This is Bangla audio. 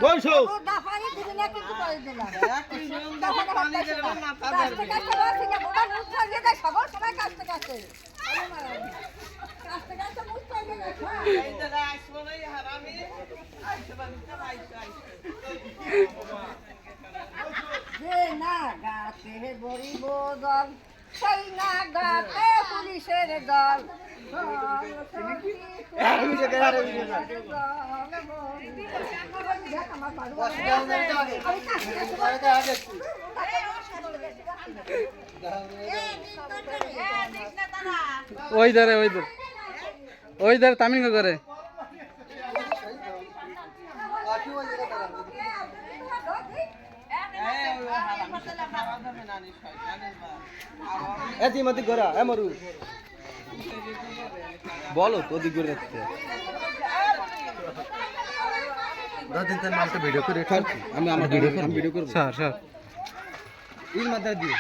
বসো না গাছে গরিব দল সেই না গাছে পুলিশের দল ওই ধরে ওই ধরে তামিল করে বলো তো দিক করে রাখতে ভিডিও করে আমি আমার ভিডিও করবো স্যার এর মাথা দিয়ে